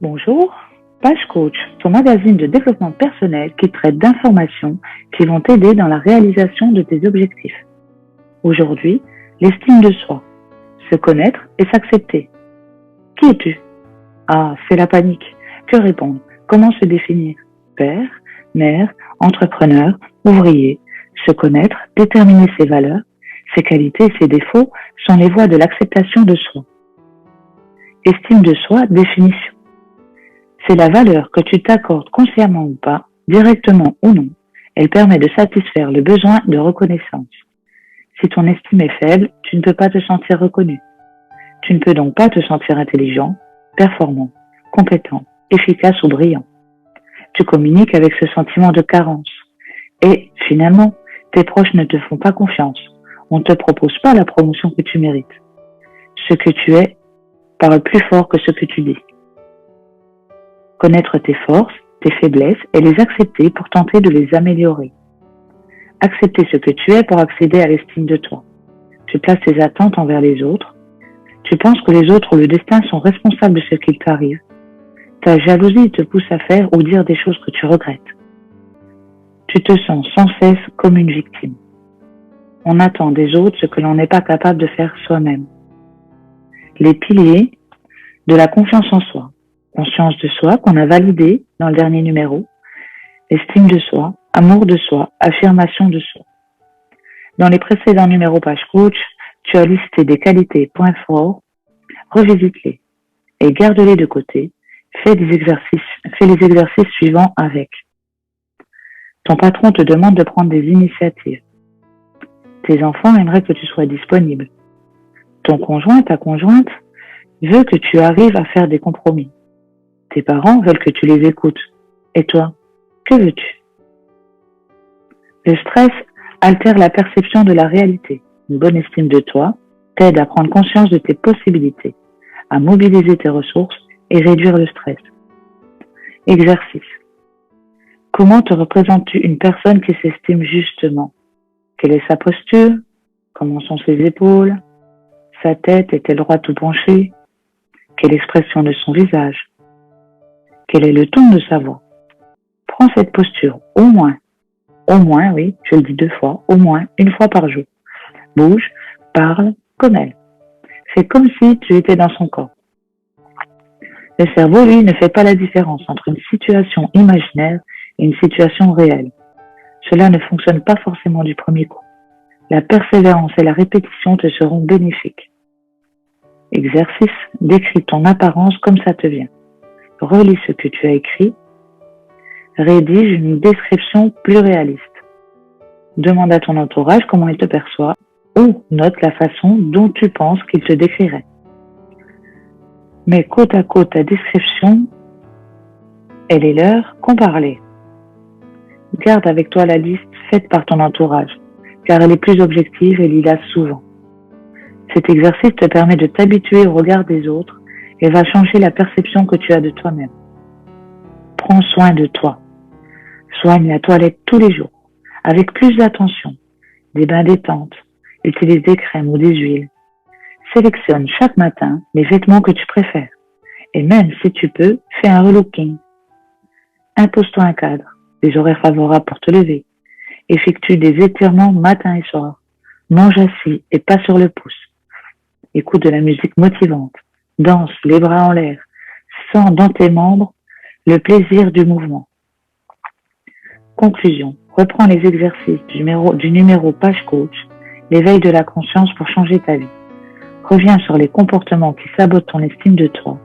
Bonjour, Page Coach, ton magazine de développement personnel qui traite d'informations qui vont t'aider dans la réalisation de tes objectifs. Aujourd'hui, l'estime de soi, se connaître et s'accepter. Qui es-tu? Ah, c'est la panique. Que répondre? Comment se définir? Père, mère, entrepreneur, ouvrier. Se connaître, déterminer ses valeurs, ses qualités et ses défauts sont les voies de l'acceptation de soi. Estime de soi, définition. C'est la valeur que tu t'accordes consciemment ou pas, directement ou non. Elle permet de satisfaire le besoin de reconnaissance. Si ton estime est faible, tu ne peux pas te sentir reconnu. Tu ne peux donc pas te sentir intelligent, performant, compétent, efficace ou brillant. Tu communiques avec ce sentiment de carence. Et, finalement, tes proches ne te font pas confiance. On ne te propose pas la promotion que tu mérites. Ce que tu es parle plus fort que ce que tu dis. Connaître tes forces, tes faiblesses et les accepter pour tenter de les améliorer. Accepter ce que tu es pour accéder à l'estime de toi. Tu places tes attentes envers les autres. Tu penses que les autres ou le destin sont responsables de ce qu'il t'arrive. Ta jalousie te pousse à faire ou dire des choses que tu regrettes. Tu te sens sans cesse comme une victime. On attend des autres ce que l'on n'est pas capable de faire soi-même. Les piliers de la confiance en soi. Conscience de soi qu'on a validé dans le dernier numéro. Estime de soi, amour de soi, affirmation de soi. Dans les précédents numéros Page Coach, tu as listé des qualités et points forts. Revisite-les et garde-les de côté. Fais les exercices suivants avec. Ton patron te demande de prendre des initiatives. Tes enfants aimeraient que tu sois disponible. Ton conjoint, ta conjointe, veut que tu arrives à faire des compromis. Tes parents veulent que tu les écoutes. Et toi, que veux-tu? Le stress altère la perception de la réalité. Une bonne estime de toi t'aide à prendre conscience de tes possibilités, à mobiliser tes ressources et réduire le stress. Exercice. Comment te représentes-tu une personne qui s'estime justement? Quelle est sa posture? Comment sont ses épaules? Sa tête est-elle droite ou penchée? Quelle expression de son visage? Quel est le ton de sa voix? Prends cette posture au moins, oui, je le dis 2 fois, au moins 1 fois par jour. Bouge, parle comme elle. Fais comme si tu étais dans son corps. Le cerveau, lui, ne fait pas la différence entre une situation imaginaire et une situation réelle. Cela ne fonctionne pas forcément du premier coup. La persévérance et la répétition te seront bénéfiques. Exercice, décris ton apparence comme ça te vient. Relis ce que tu as écrit. Rédige une description plus réaliste. Demande à ton entourage comment il te perçoit ou note la façon dont tu penses qu'il te décrirait. Mets côte à côte ta description et les leurs, compare-les. Garde avec toi la liste faite par ton entourage, car elle est plus objective et lis-la souvent. Cet exercice te permet de t'habituer au regard des autres et va changer la perception que tu as de toi-même. Prends soin de toi. Soigne la toilette tous les jours, avec plus d'attention. Des bains détente, utilise des crèmes ou des huiles. Sélectionne chaque matin les vêtements que tu préfères. Et même si tu peux, fais un relooking. Impose-toi un cadre, des horaires favorables pour te lever. Effectue des étirements matin et soir. Mange assis et pas sur le pouce. Écoute de la musique motivante. Danse les bras en l'air. Sens dans tes membres le plaisir du mouvement. Conclusion. Reprends les exercices du numéro Page Coach, l'éveil de la conscience pour changer ta vie. Reviens sur les comportements qui sabotent ton estime de toi.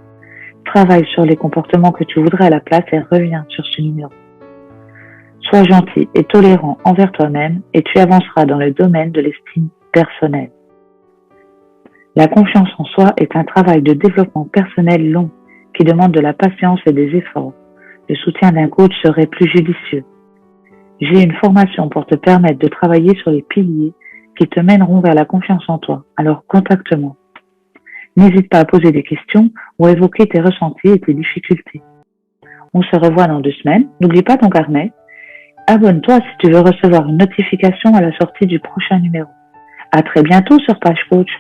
Travaille sur les comportements que tu voudrais à la place et reviens sur ce numéro. Sois gentil et tolérant envers toi-même et tu avanceras dans le domaine de l'estime personnelle. La confiance en soi est un travail de développement personnel long qui demande de la patience et des efforts. Le soutien d'un coach serait plus judicieux. J'ai une formation pour te permettre de travailler sur les piliers qui te mèneront vers la confiance en toi. Alors contacte-moi. N'hésite pas à poser des questions ou à évoquer tes ressentis et tes difficultés. On se revoit dans 2 semaines. N'oublie pas ton carnet. Abonne-toi si tu veux recevoir une notification à la sortie du prochain numéro. À très bientôt sur Page Coach.